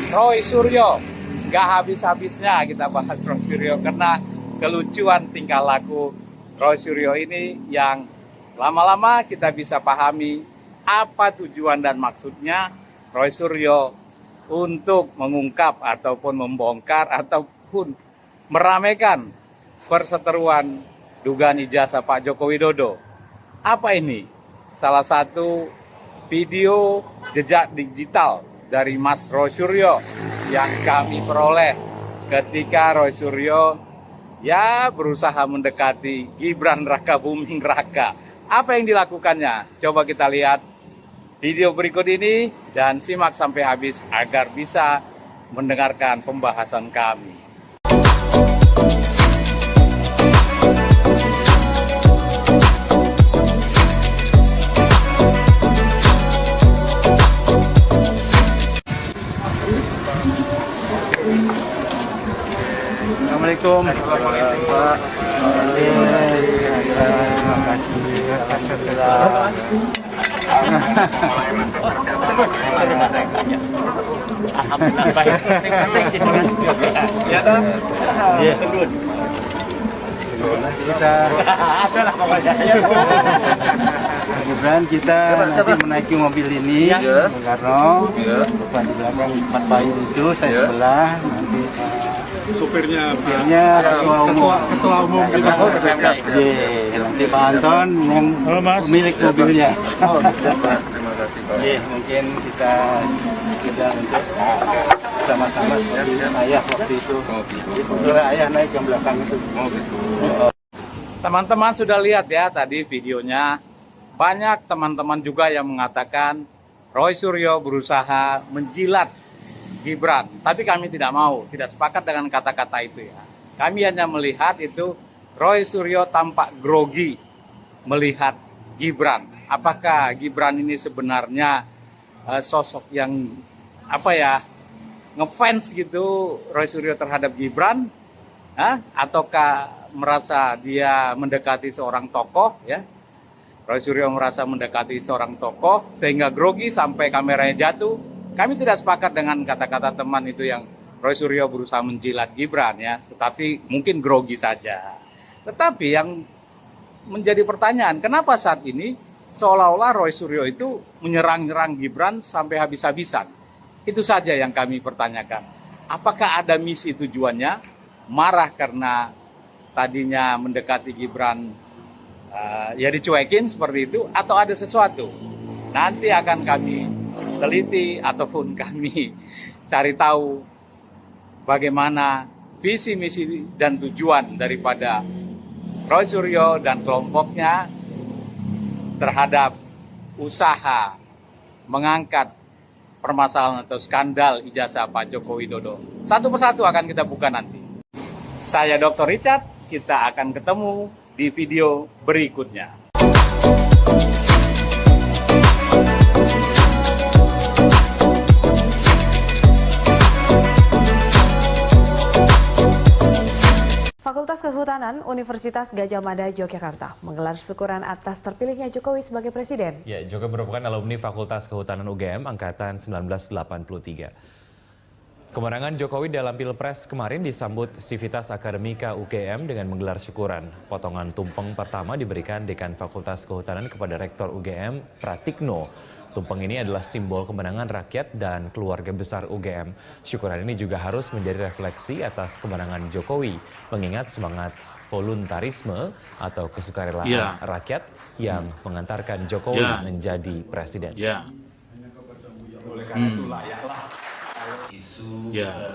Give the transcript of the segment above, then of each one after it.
Roy Suryo. Gak habis-habisnya kita bahas Roy Suryo karena kelucuan tingkah laku Roy Suryo ini yang lama-lama kita bisa pahami apa tujuan dan maksudnya Roy Suryo untuk mengungkap ataupun membongkar ataupun meramaikan perseteruan dugaan ijazah Pak Joko Widodo. Apa ini? Salah satu video jejak digital dari Mas Roy Suryo yang kami peroleh ketika Roy Suryo ya berusaha mendekati Gibran Rakabuming Raka. Apa yang dilakukannya? Coba kita lihat video berikut ini dan simak sampai habis agar bisa mendengarkan pembahasan kami. Assalamualaikum Pak. Terima kasih. Alhamdulillah. Alhamdulillah baik. Ya toh? Iya. Kemudian kita nanti menaiki mobil ini, Bung Karno. Bukan di belakang Pak Bayu itu, saya sebelah. Nanti supirnya ketua umum kita. Nanti Pak Anton yang pemilik mobilnya. Terima kasih Pak. Mungkin kita untuk sama-sama ayah waktu itu. Ayah naik yang belakang itu. Teman-teman sudah lihat ya tadi videonya. Banyak teman-teman juga yang mengatakan Roy Suryo berusaha menjilat Gibran. Tapi kami tidak mau, tidak sepakat dengan kata-kata itu ya. Kami hanya melihat itu Roy Suryo tampak grogi melihat Gibran. Apakah Gibran ini sebenarnya sosok yang ngefans gitu Roy Suryo terhadap Gibran? Ataukah merasa dia mendekati seorang tokoh ya? Roy Suryo merasa mendekati seorang tokoh sehingga grogi sampai kameranya jatuh. Kami tidak sepakat dengan kata-kata teman itu yang Roy Suryo berusaha menjilat Gibran ya, tetapi mungkin grogi saja. Tetapi yang menjadi pertanyaan, kenapa saat ini seolah-olah Roy Suryo itu menyerang-nyerang Gibran sampai habis-habisan? Itu saja yang kami pertanyakan. Apakah ada misi tujuannya? Marah karena tadinya mendekati Gibran ya dicuekin seperti itu, atau ada sesuatu? Nanti akan kami teliti ataupun kami cari tahu bagaimana visi misi dan tujuan daripada Roy Suryo dan kelompoknya terhadap usaha mengangkat permasalahan atau skandal ijazah Pak Joko Widodo. Satu persatu akan kita buka nanti. Saya Dr. Richard, kita akan ketemu di video berikutnya. Fakultas Kehutanan Universitas Gadjah Mada Yogyakarta menggelar syukuran atas terpilihnya Jokowi sebagai presiden. Ya, Jokowi merupakan alumni Fakultas Kehutanan UGM angkatan 1983. Kemenangan Jokowi dalam Pilpres kemarin disambut Sivitas Akademika UGM dengan menggelar syukuran. Potongan tumpeng pertama diberikan Dekan Fakultas Kehutanan kepada Rektor UGM, Pratikno. Tumpeng ini adalah simbol kemenangan rakyat dan keluarga besar UGM. Syukuran ini juga harus menjadi refleksi atas kemenangan Jokowi, mengingat semangat voluntarisme atau kesukarelaan rakyat yang mengantarkan Jokowi menjadi presiden. Oleh karena itu layaklah isu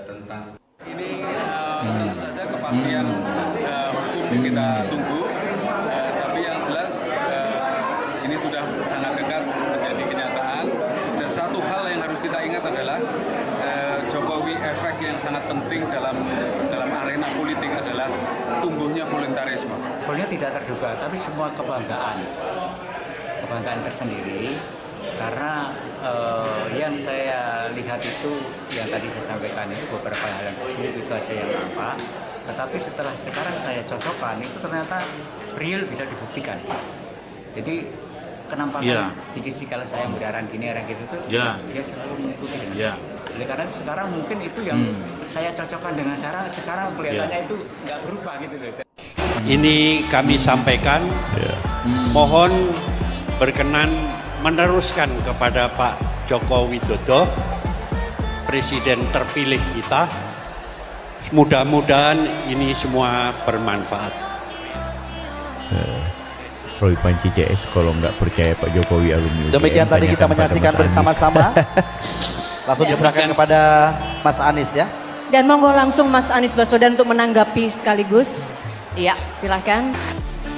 tentang Ini tentu saja kepastian hukum kita tunggu, tapi yang jelas ini sudah sangat dekat menjadi kenyataan. Dan satu hal yang harus kita ingat adalah Jokowi efek yang sangat penting dalam arena politik adalah tumbuhnya voluntarisme. Sebetulnya tidak terduga, tapi semua kebanggaan tersendiri. Karena yang saya lihat itu, yang tadi saya sampaikan itu beberapa hal yang positif itu aja yang nampak. Tetapi sekarang saya cocokkan itu ternyata real bisa dibuktikan. Jadi kenampakan sedikit sih kalau saya berarang gini tuh dia selalu mengikuti dengan oleh karena itu sekarang mungkin itu yang saya cocokkan dengan sekarang kelihatannya itu nggak berubah gitu loh. Ini kami sampaikan, mohon berkenan meneruskan kepada Pak Joko Widodo, Presiden terpilih kita. Mudah-mudahan ini semua bermanfaat. Roy Panci CS kalau nggak percaya Pak Jokowi alumni UGM. Demikian tadi kita menyaksikan bersama-sama. Langsung diserahkan kepada Mas Anies ya. Dan monggo langsung Mas Anies Baswedan untuk menanggapi sekaligus. Iya, silakan.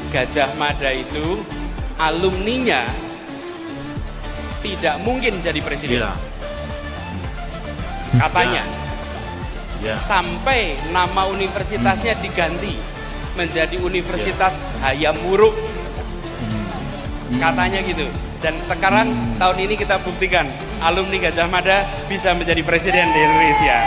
Gajah Mada itu alumninya tidak mungkin jadi presiden. Katanya. Sampai nama universitasnya diganti menjadi Universitas Hayam Wuruk. Katanya gitu. Dan sekarang tahun ini kita buktikan alumni Gajah Mada bisa menjadi presiden di Indonesia.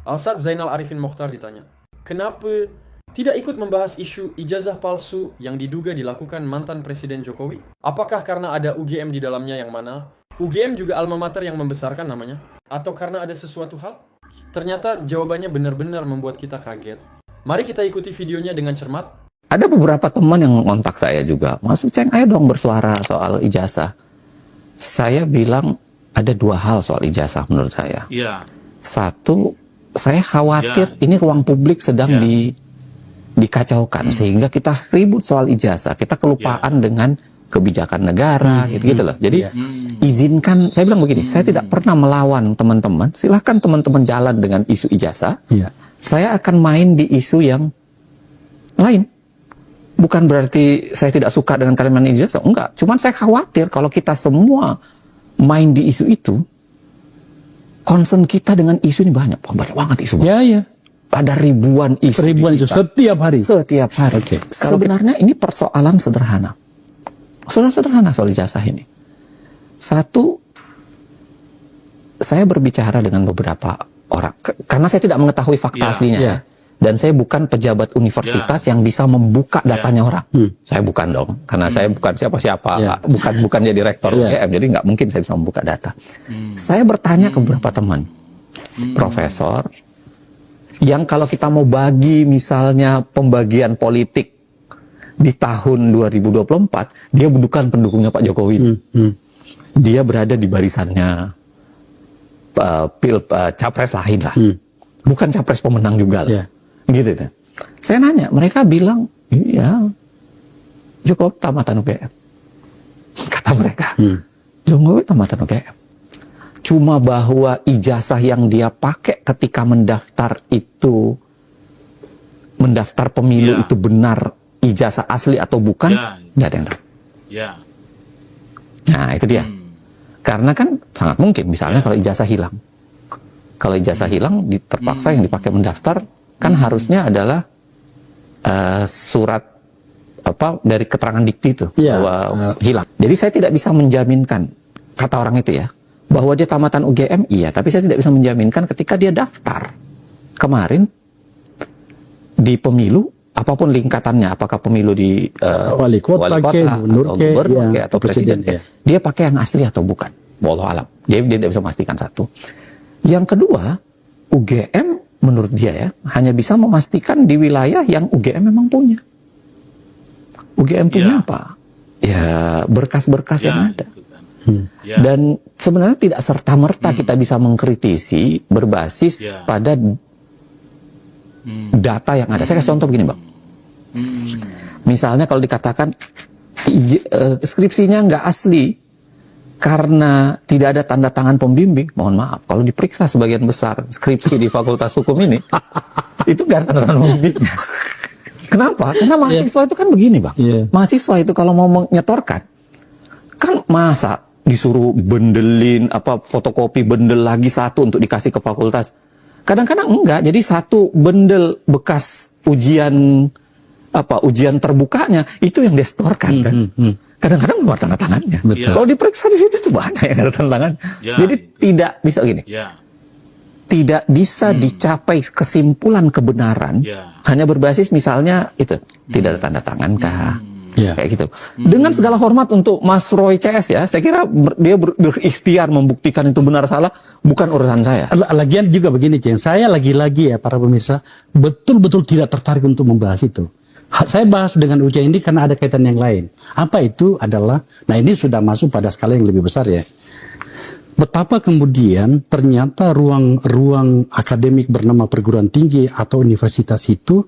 Alsat Zainal Arifin Mokhtar ditanya, kenapa tidak ikut membahas isu ijazah palsu yang diduga dilakukan mantan Presiden Jokowi? Apakah karena ada UGM di dalamnya yang mana? UGM juga alma mater yang membesarkan namanya? Atau karena ada sesuatu hal? Ternyata jawabannya benar-benar membuat kita kaget. Mari kita ikuti videonya dengan cermat. Ada beberapa teman yang ngontak saya juga, Mas Ceng, ayo dong bersuara soal ijazah. Saya bilang ada dua hal soal ijazah menurut saya. Satu, saya khawatir ini ruang publik sedang dikacaukan sehingga kita ribut soal ijazah, kita kelupaan dengan kebijakan negara, gitu loh. Jadi izinkan, saya bilang begini, saya tidak pernah melawan teman-teman. Silahkan teman-teman jalan dengan isu ijazah. Saya akan main di isu yang lain. Bukan berarti saya tidak suka dengan kalimat ijazah, enggak. Cuman saya khawatir kalau kita semua main di isu itu, concern kita dengan isu ini banyak banget isu. Ada ribuan isu. Setiap hari. Sebenarnya ini persoalan sederhana. Sederhana soal ijazah ini. Satu, saya berbicara dengan beberapa orang karena saya tidak mengetahui fakta aslinya. Dan saya bukan pejabat universitas yang bisa membuka datanya orang. Saya bukan dong, karena saya bukan siapa-siapa, bukan jadi rektor UGM, jadi nggak mungkin saya bisa membuka data. Saya bertanya ke beberapa teman, profesor, yang kalau kita mau bagi misalnya pembagian politik di tahun 2024, dia bukan pendukungnya Pak Jokowi. Dia berada di barisannya capres lain lah. Bukan capres pemenang juga lah. Gitu. Saya nanya, mereka bilang, iya, Jokowi tamatan UGM. Kata mereka, Jokowi tamatan UGM. Cuma bahwa ijazah yang dia pakai ketika mendaftar pemilu itu benar ijazah asli atau bukan, nggak ada yang tahu. Nah, itu dia. Karena kan sangat mungkin, misalnya kalau ijazah hilang. Kalau ijazah hilang, terpaksa yang dipakai mendaftar, kan harusnya adalah surat dari keterangan dikti itu bahwa hilang. Jadi saya tidak bisa menjaminkan, kata orang itu ya, bahwa dia tamatan UGM, iya, tapi saya tidak bisa menjaminkan ketika dia daftar kemarin di pemilu, apapun lingkatannya, apakah pemilu di wali kota atau gubernur atau presiden, dia pakai yang asli atau bukan. Wallahu alam. Dia tidak bisa memastikan satu. Yang kedua, UGM menurut dia ya, hanya bisa memastikan di wilayah yang UGM memang punya. UGM punya apa? Ya, berkas-berkas yang ada. Dan sebenarnya tidak serta-merta kita bisa mengkritisi berbasis pada data yang ada. Saya kasih contoh begini, Bang. Misalnya kalau dikatakan skripsinya nggak asli, karena tidak ada tanda tangan pembimbing, mohon maaf, kalau diperiksa sebagian besar skripsi di Fakultas Hukum ini, itu nggak ada tanda tangan pembimbingnya. Kenapa? Karena mahasiswa itu kan begini, Bang. Mahasiswa itu kalau mau menyetorkan, kan masa disuruh bendelin, fotokopi bendel lagi satu untuk dikasih ke fakultas. Kadang-kadang enggak, jadi satu bendel bekas ujian terbukanya, itu yang disetorkan kan. Kadang-kadang luar tanda tangannya. Kalau diperiksa di situ tuh banyak yang ada tanda tangan. Jadi tidak bisa gini. Tidak bisa dicapai kesimpulan kebenaran hanya berbasis misalnya itu tidak ada tanda tangan kah, kayak gitu. Dengan segala hormat untuk Mas Roy CS ya, saya kira dia berikhtiar membuktikan itu benar salah, bukan urusan saya. Lagian juga begini, Ceng, saya lagi-lagi ya para pemirsa, betul-betul tidak tertarik untuk membahas itu. Saya bahas dengan Uca ini karena ada kaitan yang lain. Apa itu adalah, nah ini sudah masuk pada skala yang lebih besar ya. Betapa kemudian ternyata ruang akademik bernama perguruan tinggi atau universitas itu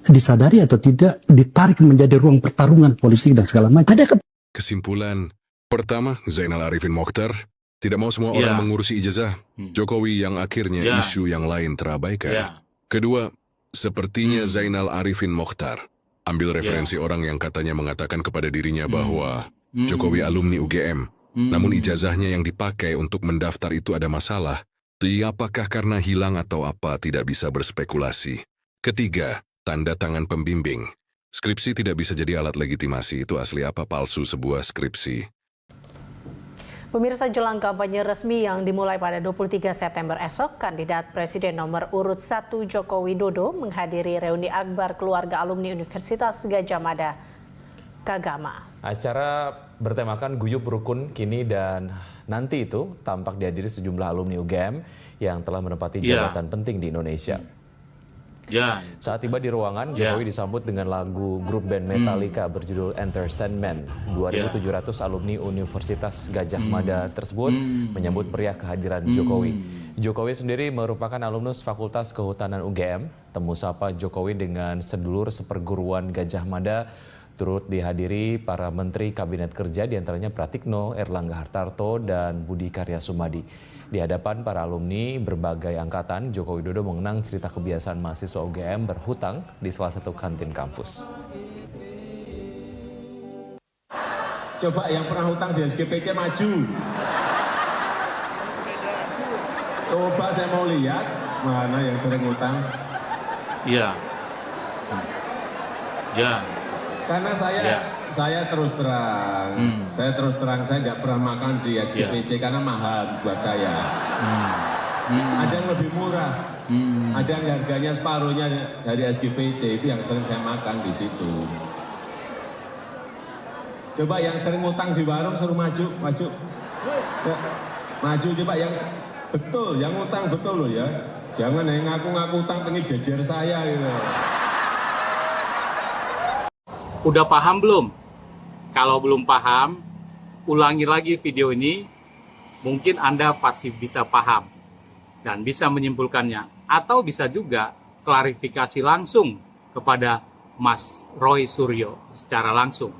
disadari atau tidak ditarik menjadi ruang pertarungan politik dan segala macam. Kesimpulan, pertama, Zainal Arifin Mokhtar tidak mau semua orang mengurusi ijazah Jokowi yang akhirnya isu yang lain terabaikan. Kedua, sepertinya Zainal Arifin Mokhtar ambil referensi orang yang katanya mengatakan kepada dirinya bahwa Jokowi alumni UGM, namun ijazahnya yang dipakai untuk mendaftar itu ada masalah. Apakah karena hilang atau apa, tidak bisa berspekulasi. Ketiga, tanda tangan pembimbing. Skripsi tidak bisa jadi alat legitimasi, itu asli apa palsu sebuah skripsi. Pemirsa, jelang kampanye resmi yang dimulai pada 23 September esok, kandidat Presiden nomor urut 1 Joko Widodo menghadiri reuni akbar keluarga alumni Universitas Gadjah Mada, Kagama. Acara bertemakan guyup rukun kini dan nanti itu tampak dihadiri sejumlah alumni UGM yang telah menempati jabatan penting di Indonesia. Saat tiba di ruangan, Jokowi disambut dengan lagu grup band Metallica berjudul Enter Sandman. 2.700 alumni Universitas Gadjah Mada tersebut menyambut meriah kehadiran Jokowi. Jokowi sendiri merupakan alumnus Fakultas Kehutanan UGM. Temu sapa Jokowi dengan sedulur seperguruan Gadjah Mada turut dihadiri para menteri kabinet kerja, diantaranya Pratikno, Erlangga Hartarto, dan Budi Karya Sumadi. Di hadapan para alumni berbagai angkatan, Joko Widodo mengenang cerita kebiasaan mahasiswa UGM berhutang di salah satu kantin kampus. Coba yang pernah hutang di SGPC maju. Coba saya mau lihat mana yang sering hutang. Karena saya terus terang, saya nggak pernah makan di SGPC karena mahal buat saya. Ada yang lebih murah, ada yang harganya separuhnya dari SGPC, itu yang sering saya makan di situ. Coba yang sering ngutang di warung suruh maju. Maju coba yang betul, yang ngutang betul loh ya. Jangan yang ngaku-ngaku utang pengen jajar saya gitu. Udah paham belum? Kalau belum paham, ulangi lagi video ini. Mungkin Anda pasti bisa paham dan bisa menyimpulkannya. Atau bisa juga klarifikasi langsung kepada Mas Roy Suryo secara langsung.